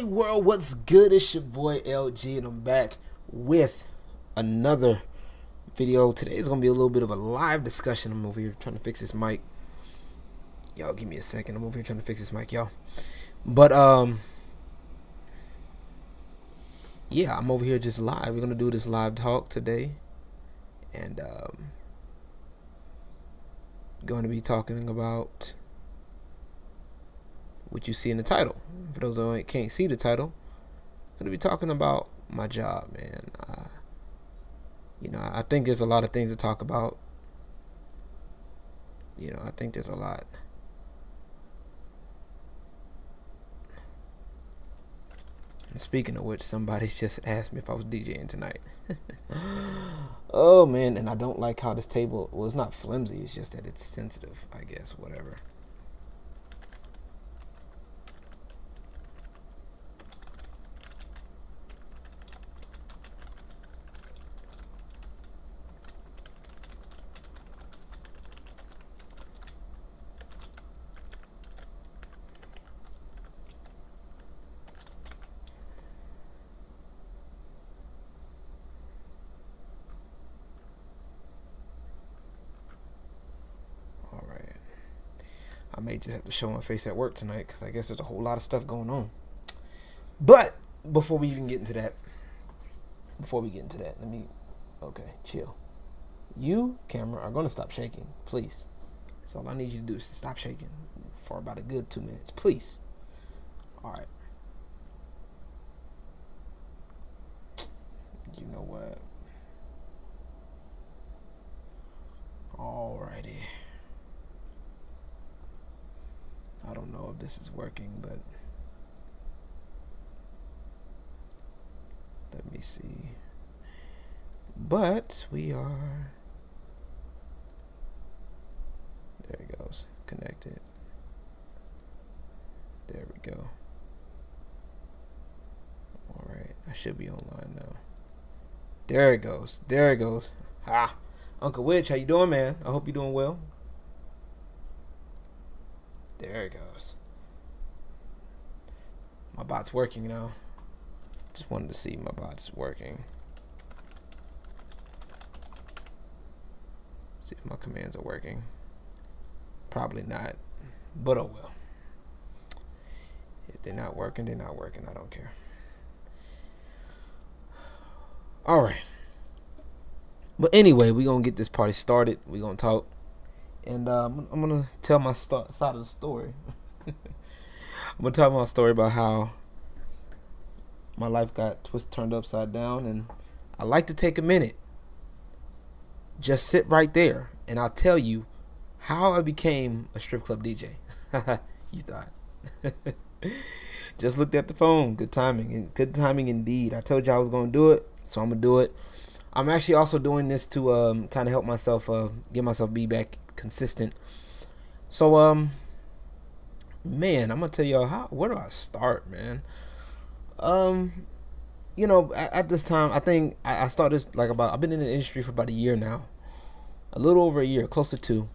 World, what's good? It's your boy LG, and I'm back with another video. Today is gonna be a little bit of a live discussion. I'm over here trying to fix this mic. Y'all give me a second. I'm over here trying to fix this mic, y'all. But yeah, I'm over here just live. We're gonna do this live talk today, and going to be talking about what you see in the title. For those who can't see the title, I'm going to be talking about my job, man. I think there's a lot of things to talk about. I think there's a lot. And speaking of which, somebody's just asked me if I was DJing tonight. Oh, man, and I don't like how this table, well, it's not flimsy, it's just that it's sensitive, I guess, whatever. I may just have to show my face at work tonight because I guess there's a whole lot of stuff going on. But before we get into that, okay, chill. You, camera, are going to stop shaking, please. That's all I need you to do is to stop shaking for about a good 2 minutes, please. All right. You know what? Alrighty. I don't know if this is working, but let me see. But we are. There it goes. Connected. There we go. All right. I should be online now. There it goes. There it goes. Ha! Uncle Witch, how you doing, man? I hope you're doing well. There it goes. My bot's working now. Just wanted to see my bot's working. See if my commands are working. Probably not. But oh well. If they're not working, they're not working. I don't care. Alright. But anyway, we're going to get this party started. We're going to talk. And I'm going to tell my side of the story. I'm going to tell my story about how my life got turned upside down. And I like to take a minute. Just sit right there. And I'll tell you how I became a strip club DJ. You thought. Just looked at the phone. Good timing. Good timing indeed. I told you I was going to do it. So I'm going to do it. I'm actually also doing this to kind of help myself, get myself be back consistent. So man, I'm gonna tell y'all where do I start, man? At this time, I think I started I've been in the industry for about a year now, a little over a year, close to 2,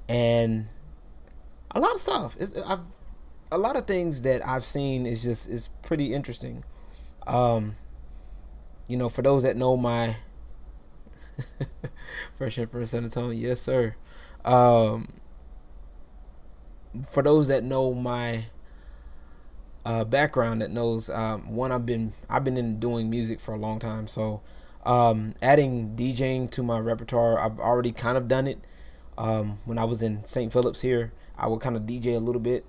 and a lot of stuff. A lot of things that I've seen is pretty interesting. For those that know my Fresh and First San Antonio, yes sir. For those that know my background, that knows I've been in doing music for a long time. So adding DJing to my repertoire, I've already kind of done it. When I was in St. Phillips here, I would kind of DJ a little bit,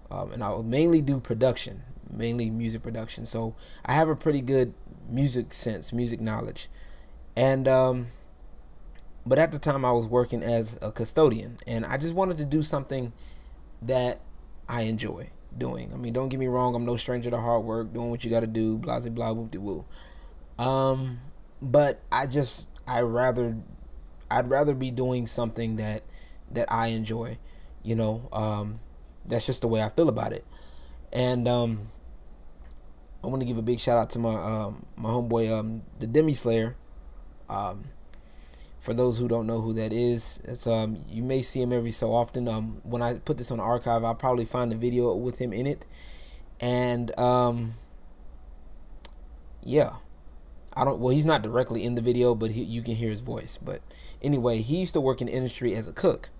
and I would mainly do production, mainly music production. So I have a pretty good music sense, music knowledge. And but at the time I was working as a custodian, and I just wanted to do something that I enjoy doing. I mean, don't get me wrong, I'm no stranger to hard work, doing what you got to do, blah blah blah, whoop de woo. But I'd rather be doing something that I enjoy. That's just the way I feel about it. And I want to give a big shout out to my homeboy, the Demi Slayer. For those who don't know who that is, it's you may see him every so often. When I put this on the archive, I'll probably find a video with him in it, And yeah, I don't. Well, he's not directly in the video, but you can hear his voice. But anyway, he used to work in the industry as a cook,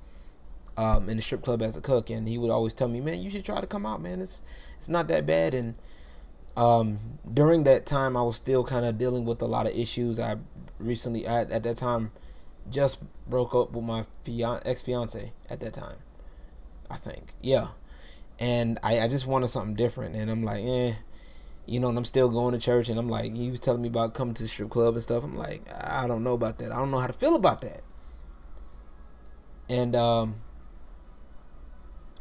in the strip club as a cook, and he would always tell me, "Man, you should try to come out, man. It's not that bad." And during that time, I was still kind of dealing with a lot of issues. I recently, at that time, just broke up with my ex fiance at that time. I think, yeah. And I just wanted something different, and I'm like, and I'm still going to church, and I'm like, he was telling me about coming to the strip club and stuff. I'm like, I don't know about that. I don't know how to feel about that. And I'm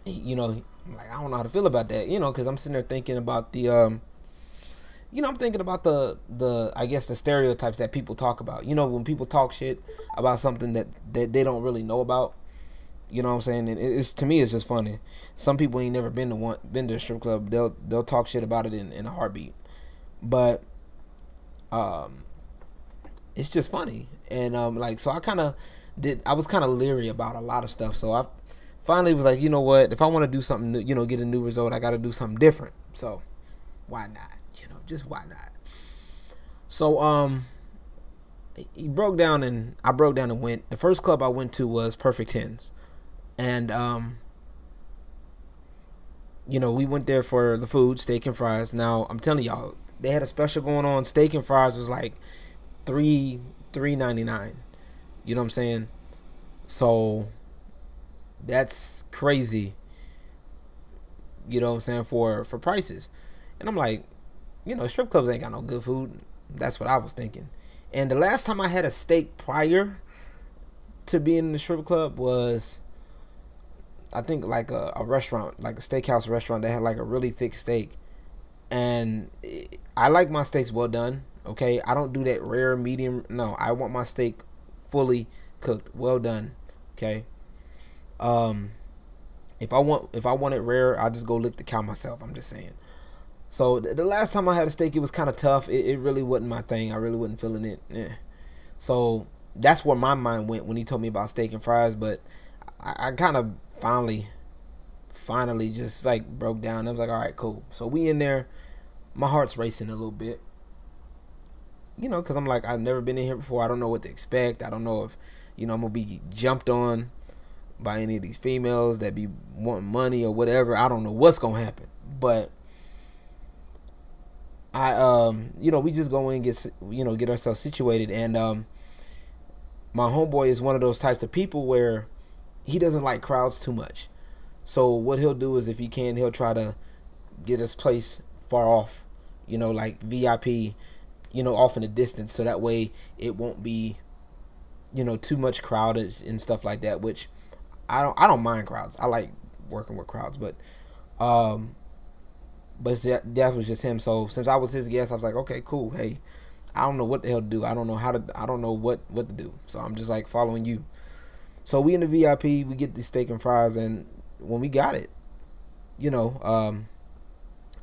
like, I don't know how to feel about that, because I'm sitting there thinking about I'm thinking about the I guess the stereotypes that people talk about. When people talk shit about something that they don't really know about. You know what I'm saying? And it's, to me, it's just funny. Some people ain't never been to a strip club. They'll talk shit about it in a heartbeat. But it's just funny. And so I was kind of leery about a lot of stuff. So I finally was like, you know what? If I want to do something new, get a new result, I got to do something different. So why not? Just why not? So he broke down, and I broke down and went. The first club I went to was Perfect Tens. And we went there for the food, steak and fries. Now I'm telling y'all, they had a special going on. Steak and fries was like $3.99. You know what I'm saying? So that's crazy. You know what I'm saying, for prices. And I'm like, strip clubs ain't got no good food. That's what I was thinking. And the last time I had a steak prior to being in the strip club was, I think, like a restaurant, like a steakhouse restaurant that had like a really thick steak. And I like my steaks well done. Okay, I don't do that rare medium. No, I want my steak fully cooked, well done. Okay. If I want it rare, I just go lick the cow myself. I'm just saying. So the last time I had a steak, it was kind of tough. It really wasn't my thing. I really wasn't feeling it. Yeah. So that's where my mind went when he told me about steak and fries. But I kind of finally just like broke down. I was like, all right, cool. So we in there. My heart's racing a little bit. Because I'm like, I've never been in here before. I don't know what to expect. I don't know if, I'm going to be jumped on by any of these females that be wanting money or whatever. I don't know what's going to happen. But we just go in and get ourselves situated. And my homeboy is one of those types of people where he doesn't like crowds too much. So what he'll do is, if he can, he'll try to get his place far off, like VIP, off in the distance, so that way it won't be, too much crowded and stuff like that. Which I don't mind crowds. I like working with crowds, but that was just him. So since I was his guest, I was like, okay, cool. Hey, I don't know what the hell to do. I don't know what to do. So I'm just like following you. So we in the VIP, we get the steak and fries, and when we got it,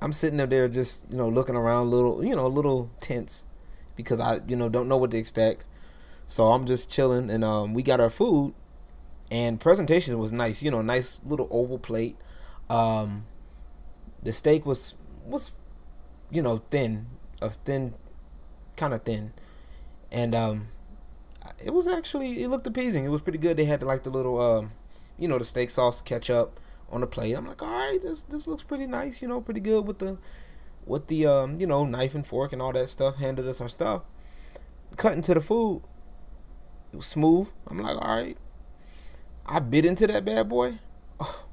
I'm sitting up there just, looking around a little tense because I, don't know what to expect. So I'm just chilling, and we got our food, and presentation was nice, nice little oval plate. The steak was thin, kind of thin, and it was actually, it looked appeasing. It was pretty good. They had like the little the steak sauce ketchup on the plate. I'm like, all right, this looks pretty nice, pretty good with the knife and fork and all that stuff. Handed us our stuff. Cutting to the food, it was smooth. I'm like, all right. I bit into that bad boy. Oh,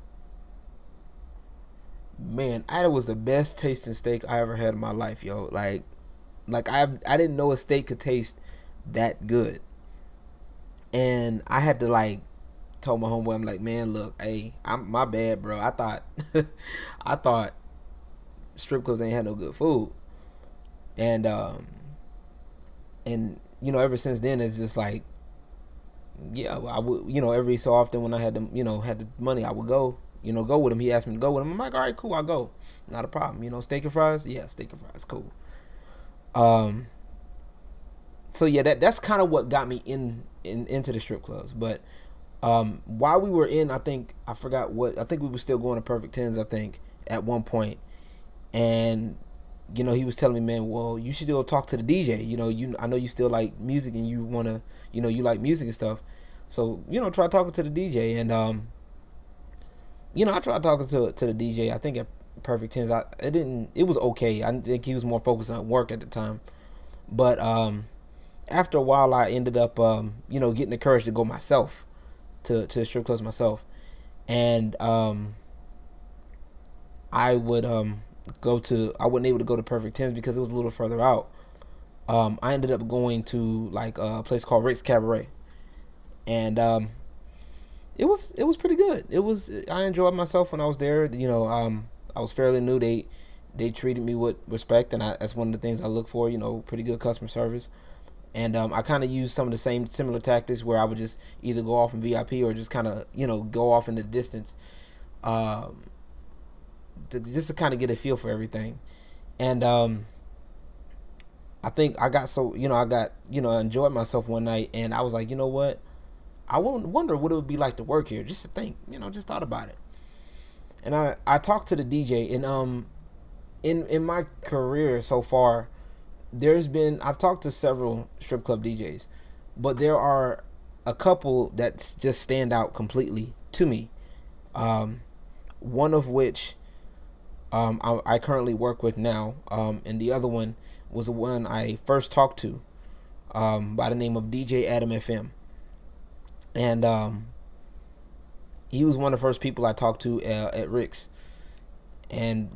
man, that was the best tasting steak I ever had in my life, yo. Like I didn't know a steak could taste that good. And I had to told my homeboy, I'm like, man, look, hey, I'm my bad, bro. I thought strip clubs ain't had no good food, and ever since then it's just like, yeah, I would, every so often when I had had the money, I would go, go with him. He asked me to go with him. I'm like, all right, cool, I'll go, not a problem. Steak and fries, yeah, steak and fries, cool. So yeah, that's kind of what got me into the strip clubs, but. While we were in, I think we were still going to Perfect Tens, I think, at one point. And he was telling me, man, well, you should go talk to the DJ. I know you still like music and you wanna, you like music and stuff. So try talking to the DJ. And I tried talking to the DJ. I think at Perfect Tens, it was okay. I think he was more focused on work at the time. But after a while, I ended up getting the courage to go myself to strip clubs myself. And I would I wasn't able to go to Perfect Tens because it was a little further out. I ended up going to like a place called Rick's Cabaret, and it was pretty good. I enjoyed myself when I was there. I was fairly new. They treated me with respect, and that's one of the things I look for. Pretty good customer service. And I kind of used some of the similar tactics where I would just either go off in VIP or just kind of go off in the distance, just to kind of get a feel for everything. And I think I got enjoyed myself one night, and I was like, you know what, I wonder what it would be like to work here. Just to think, just thought about it. And I talked to the DJ, and in my career so far, I've talked to several strip club DJs, but there are a couple that just stand out completely to me. One of which I currently work with now, and the other one was the one I first talked to, by the name of DJ Adam FM. And he was one of the first people I talked to at Rick's. And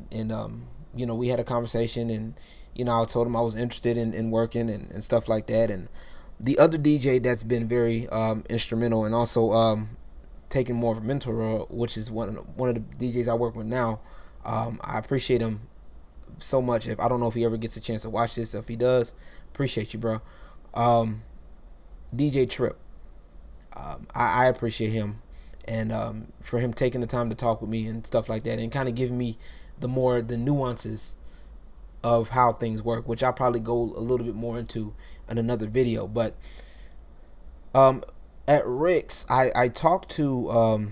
we had a conversation, and I told him I was interested in working and stuff like that. And the other DJ that's been very instrumental and also taking more of a mentor role, which is one of the DJs I work with now. I appreciate him so much. I don't know if he ever gets a chance to watch this. If he does, appreciate you, bro. DJ Trip. I appreciate him, and for him taking the time to talk with me and stuff like that, and kind of giving me the nuances of how things work, which I'll probably go a little bit more into in another video. But at Rick's, I talked to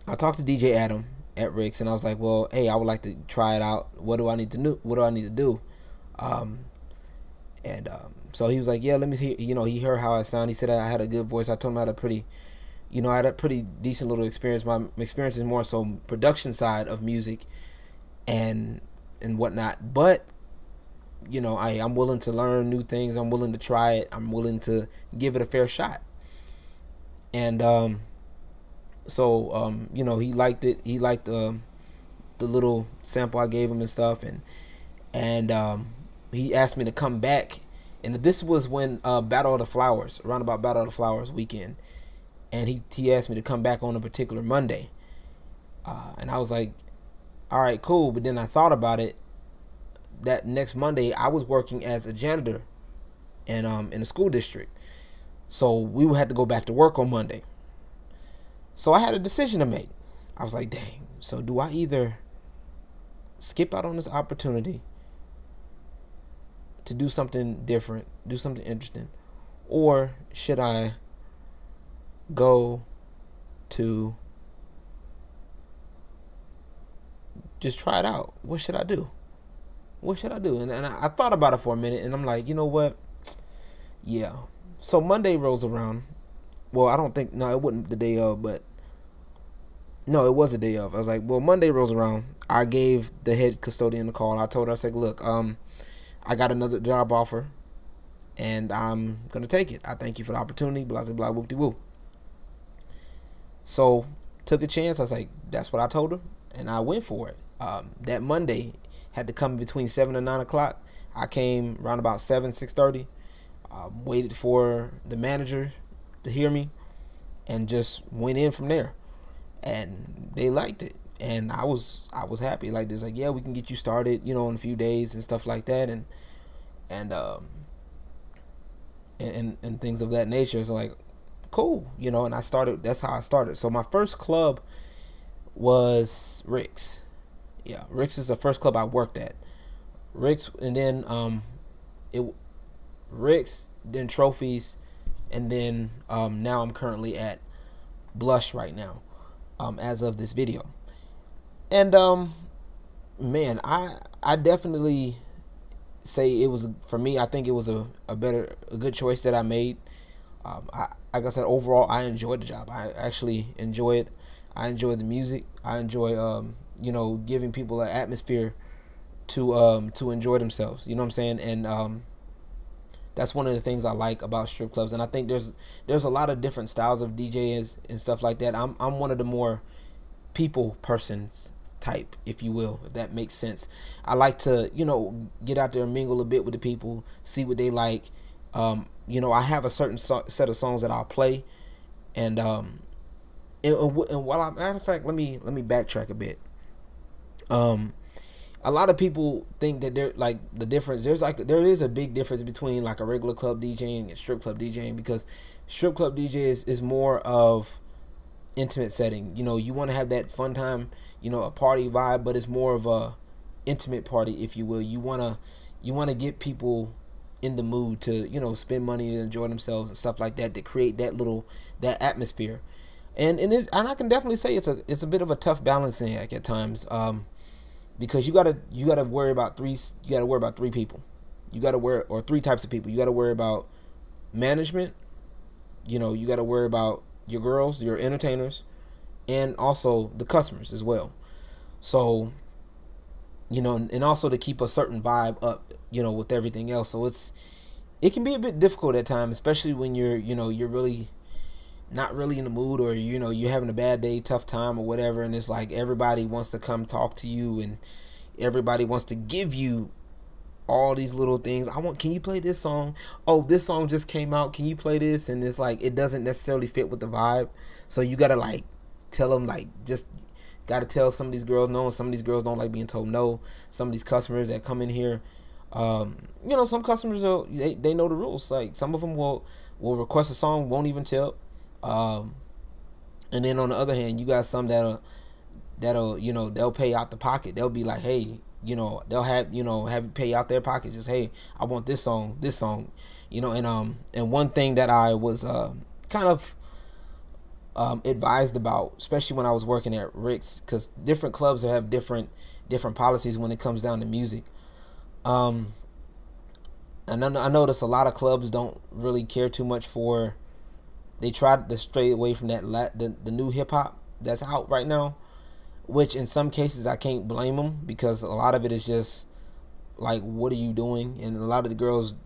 DJ Adam at Rick's, and I was like, well, hey, I would like to try it out. What do I need to do? So he was like, yeah, let me hear. He heard how I sound. He said I had a good voice. I told him I had a pretty decent little experience. My experience is more so production side of music and whatnot. But I'm willing to learn new things. I'm willing to try it. I'm willing to give it a fair shot. And he liked it. He liked the little sample I gave him and stuff. And he asked me to come back. And this was when Battle of the Flowers, around about Battle of the Flowers weekend. And he asked me to come back on a particular Monday. And I was like, all right, cool. But then I thought about it. That next Monday, I was working as a janitor in a school district. So we would have to go back to work on Monday. So I had a decision to make. I was like, dang. So do I either skip out on this opportunity to do something different, do something interesting, or should I go to just try it out? What should I do? And I thought about it for a minute, and I'm like, you know what? Yeah. So Monday rolls around. Well, I don't think, no, it wasn't the day of, but no, it was the day of. I was like, well, Monday rolls around. I gave the head custodian a call. I told her, I said, look, I got another job offer, and I'm going to take it. I thank you for the opportunity, blah, blah, blah, whoop-de-whoop. So, took a chance. I was like, that's what I told her, and I went for it. That Monday had to come between 7 and 9 o'clock. I came around about 7, 6:30, waited for the manager to hear me, and just went in from there. And they liked it, and I was happy. Like, this, like, yeah, we can get you started, in a few days and stuff like that, and things of that nature. So, like, cool, and I started. That's how I started. So my first club was Rick's. Yeah, Rick's is the first club I worked at. Rick's, and then Rick's, then Trophies, and then now I'm currently at Blush right now, as of this video. And Man, I definitely say it was, for me. I think it was a good choice that I made. Like I said, overall, I enjoyed the job. I actually enjoy it. I enjoy the music. I enjoy giving people an atmosphere to enjoy themselves. You know what I'm saying? And that's one of the things I like about strip clubs. And I think there's a lot of different styles of DJs and stuff like that. I'm one of the more people persons type, if you will, if that makes sense. I like to, get out there and mingle a bit with the people, see what they like. I have a certain set of songs that I'll play, and while I'm, matter of fact, let me backtrack a bit. Um, a lot of people think that they're like the difference. There is a big difference between like a regular club DJing and strip club DJing, because strip club DJ is more of intimate setting. You want to have that fun time, a party vibe, but it's more of a intimate party, if you will. You want to get people in the mood to spend money and enjoy themselves and stuff like that, to create that atmosphere. And I can definitely say it's a bit of a tough balancing act at times, because you gotta worry about three people. You gotta worry, or three types of people. You gotta worry about management. You gotta worry about your girls, your entertainers, and also the customers as well. So, and also to keep a certain vibe up, with everything else. So it can be a bit difficult at times, especially when you're really not really in the mood, or you're having a bad day, tough time, or whatever, and it's like everybody wants to come talk to you, and everybody wants to give you all these little things. Can you play this song? Oh, this song just came out, can you play this? And it's like it doesn't necessarily fit with the vibe, so you gotta like tell them, like, just gotta tell some of these girls no, and some of these girls don't like being told no. Some of these customers that come in here, some customers they know the rules. Like, some of them will request a song, won't even tell. And then on the other hand, you got some that'll they'll pay out the pocket. They'll be like, hey, they'll have it pay out their pocket, just, hey, I want this song. And one thing that I was kind of advised about, especially when I was working at Rick's, because different clubs have different policies when it comes down to music. um and I notice a lot of clubs don't really care too much for, they try to stray away from the new hip hop that's out right now, which in some cases I can't blame them, because a lot of it is just like, what are you doing? And a lot of the girls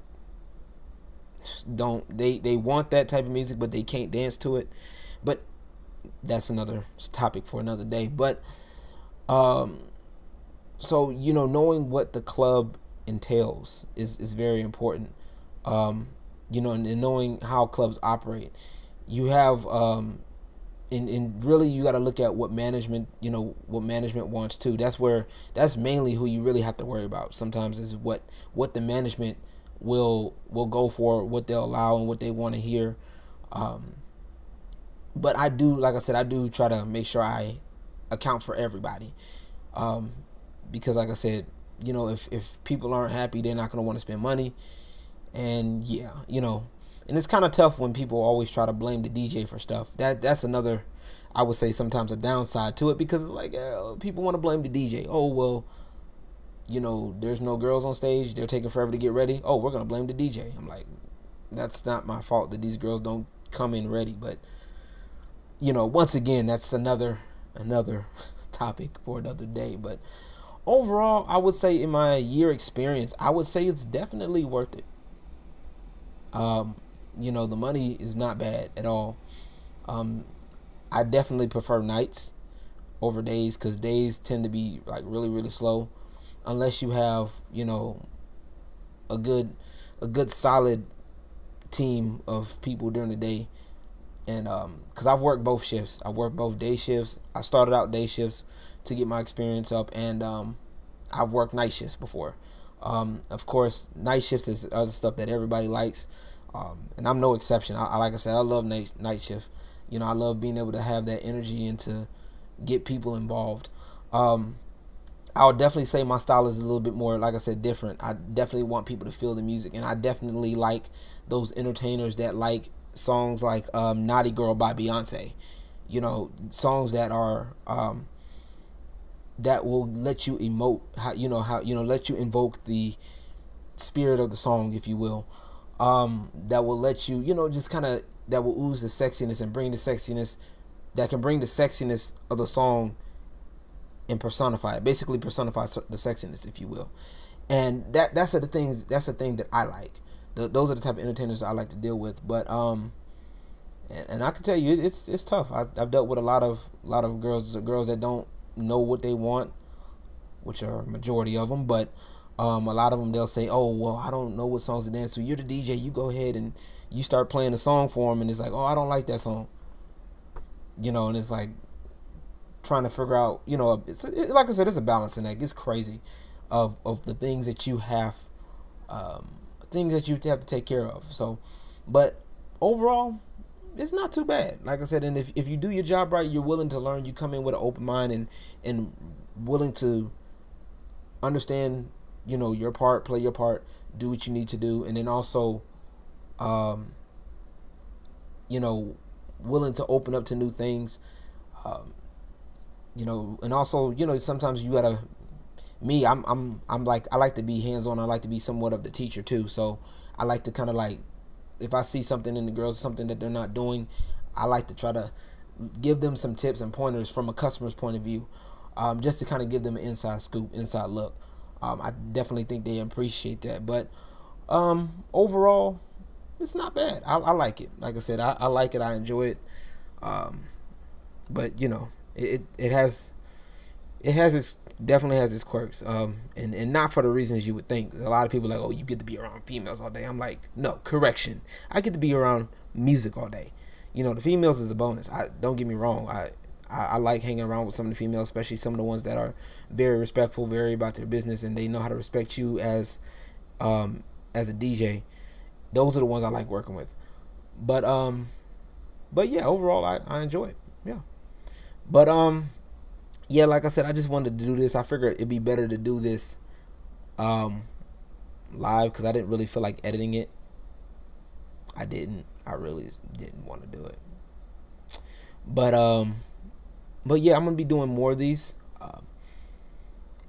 don't, they want that type of music, but they can't dance to it. But that's another topic for another day. But so knowing what the club entails is very important. And knowing how clubs operate, you have and really you got to look at what management wants too. That's mainly who you really have to worry about sometimes, is what the management will go for, what they'll allow, and what they want to hear. But I do, like I said, I do try to make sure I account for everybody, because like I said, if people aren't happy, they're not going to want to spend money. And yeah, and it's kind of tough when people always try to blame the DJ for stuff. That's another, I would say, sometimes a downside to it, because it's like, people want to blame the DJ. Oh, well, there's no girls on stage, they're taking forever to get ready. Oh, we're gonna blame the DJ. I'm like, that's not my fault that these girls don't come in ready. But once again, that's another topic for another day. But overall, I would say, in my year experience, I would say it's definitely worth it. The money is not bad at all. I definitely prefer nights over days, because days tend to be like really, really slow, unless you have a good solid team of people during the day. And because I've worked both shifts, I worked both day shifts. I started out day shifts to get my experience up, and I've worked night shifts before. Of course, night shifts is other stuff that everybody likes, and I'm no exception. I like I said, I love night shift. I love being able to have that energy and to get people involved. I would definitely say my style is a little bit more, like I said, different. I definitely want people to feel the music, and I definitely like those entertainers that like songs like Naughty Girl by Beyonce. Songs that are that will let you emote, let you invoke the spirit of the song, if you will. That will let you, just kind of, that will ooze the sexiness and bring the sexiness, that can bring the sexiness of the song and personify it, basically personify the sexiness, if you will. And that's the things, that's the thing that I like. Those are the type of entertainers I like to deal with. But and I can tell you, it's tough. I've dealt with a lot of girls that don't know what they want, which are a majority of them. But a lot of them, they'll say, "Oh, well, I don't know what songs to dance to. You're the DJ. You go ahead and you start playing a song for them." And it's like, "Oh, I don't like that song." And it's like trying to figure out. Like I said, it's a balancing act. It's crazy, of the things that you have, to take care of. So, but overall, it's not too bad. Like I said, and if you do your job right, you're willing to learn. You come in with an open mind and willing to understand, your part, play your part, do what you need to do, and then also, willing to open up to new things, and also, sometimes you gotta. Me, I'm like, I like to be hands on. I like to be somewhat of the teacher too. So I like to kind of like, if I see something in the girls, something that they're not doing, I like to try to give them some tips and pointers from a customer's point of view, just to kind of give them an inside scoop, inside look. I definitely think they appreciate that. But overall, it's not bad. I like it. Like I said, I like it. I enjoy it. But it has its, definitely has its quirks. And not for the reasons you would think. A lot of people are like, oh, you get to be around females all day. I'm like, no, correction. I get to be around music all day. The females is a bonus. Don't get me wrong. I like hanging around with some of the females, especially some of the ones that are very respectful, very about their business, and they know how to respect you as a DJ. Those are the ones I like working with. But yeah, overall I enjoy it. Yeah. But yeah, like I said, I just wanted to do this. I figured it'd be better to do this live, because I didn't really feel like editing it. I really didn't want to do it. But yeah, I'm gonna be doing more of these.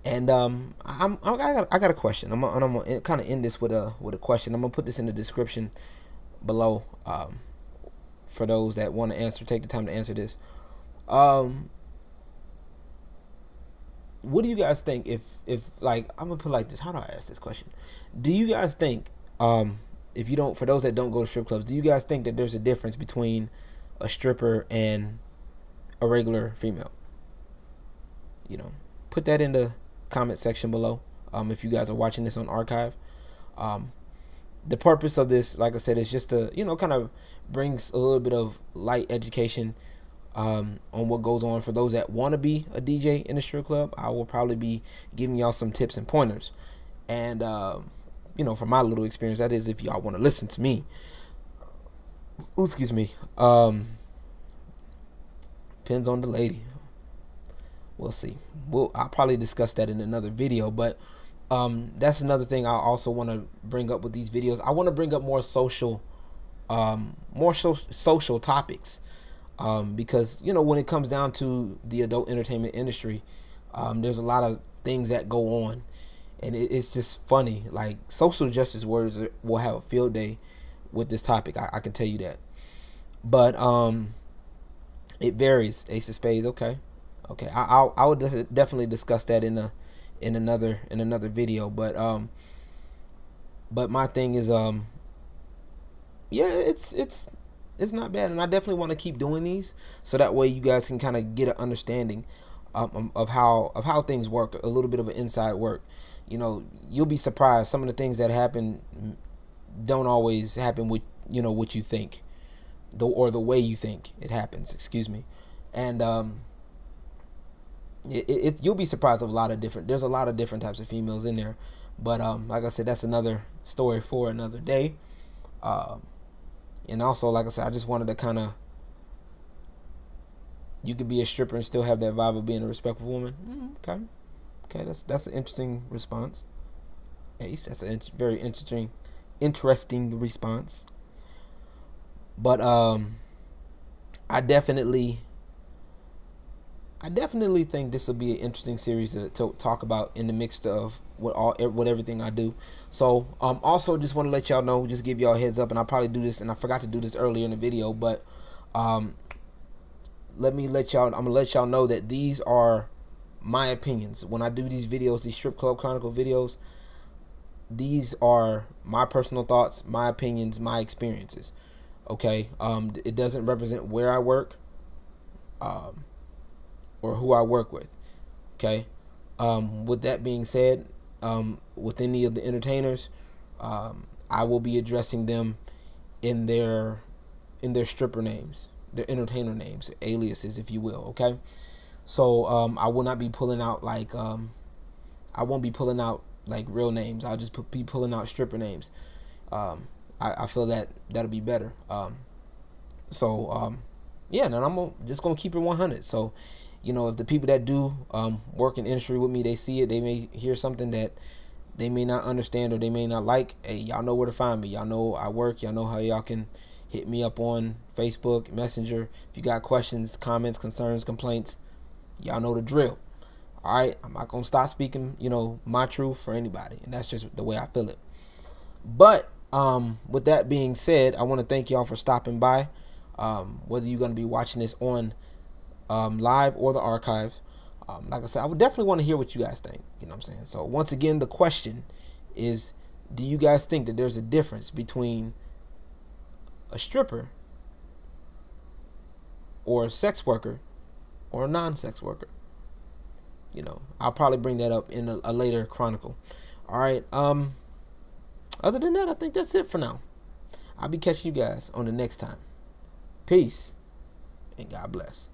And I got a question. I'm gonna kind of end this with a question. I'm gonna put this in the description below, for those that want to answer. Take the time to answer this. What do you guys think, if like, I'm gonna put it like this? How do I ask this question? Do you guys think, if you don't, for those that don't go to strip clubs, do you guys think that there's a difference between a stripper and a regular female? Put that in the comment section below. If you guys are watching this on archive, the purpose of this, like I said, is just to kind of brings a little bit of light education on what goes on for those that want to be a DJ in a strip club. I will probably be giving y'all some tips and pointers, and from my little experience, that is, if y'all want to listen to me. Ooh, excuse me. Depends on the lady. We'll see. I'll probably discuss that in another video, but that's another thing I also want to bring up with these videos. I want to bring up more social topics, because when it comes down to the adult entertainment industry, there's a lot of things that go on, and it's just funny. Like, social justice warriors will have a field day with this topic. I can tell you that. But it varies. Ace of Spades. Okay. I would definitely discuss that in another video. But my thing is, yeah, it's not bad, and I definitely want to keep doing these, so that way you guys can kind of get an understanding of how things work, a little bit of an inside work. You'll be surprised, some of the things that happen don't always happen with what you think, or the way you think it happens. Excuse me. And you'll be surprised of there's a lot of different types of females in there. But like I said, that's another story for another day. And also, like I said, I just wanted to kind of, you could be a stripper and still have that vibe of being a respectful woman. Okay, that's an interesting response. Ace, that's a very interesting response. But I definitely I definitely think this will be an interesting series to talk about in the mix of what everything I do. So also just want to let y'all know, just give y'all a heads up, and I'll probably do this, and I forgot to do this earlier in the video, but um, I'm gonna let y'all know that these are my opinions. When I do these videos, these Strip Club Chronicle videos, these are my personal thoughts, my opinions, my experiences. Okay, it doesn't represent where I work, um, or who I work with. Okay, with that being said, with any of the entertainers, I will be addressing them in their stripper names, their entertainer names, aliases, if you will. Okay, so I will not be pulling out I won't be pulling out like real names. I'll just be pulling out stripper names. I feel that that'll be better. So yeah, and just gonna keep it 100. So, if the people that do work in industry with me, they see it, they may hear something that they may not understand or they may not like. Hey, y'all know where to find me. Y'all know I work. Y'all know how y'all can hit me up on Facebook, Messenger. If you got questions, comments, concerns, complaints, y'all know the drill. All right, I'm not gonna stop speaking, my truth for anybody, and that's just the way I feel it. But with that being said, I want to thank y'all for stopping by. Whether you're gonna be watching this on live or the archive, like I said, I would definitely want to hear what you guys think. You know what I'm saying? So once again, the question is, do you guys think that there's a difference between a stripper or a sex worker or a non-sex worker? I'll probably bring that up in a later chronicle. All right. Other than that, I think that's it for now. I'll be catching you guys on the next time. Peace and God bless.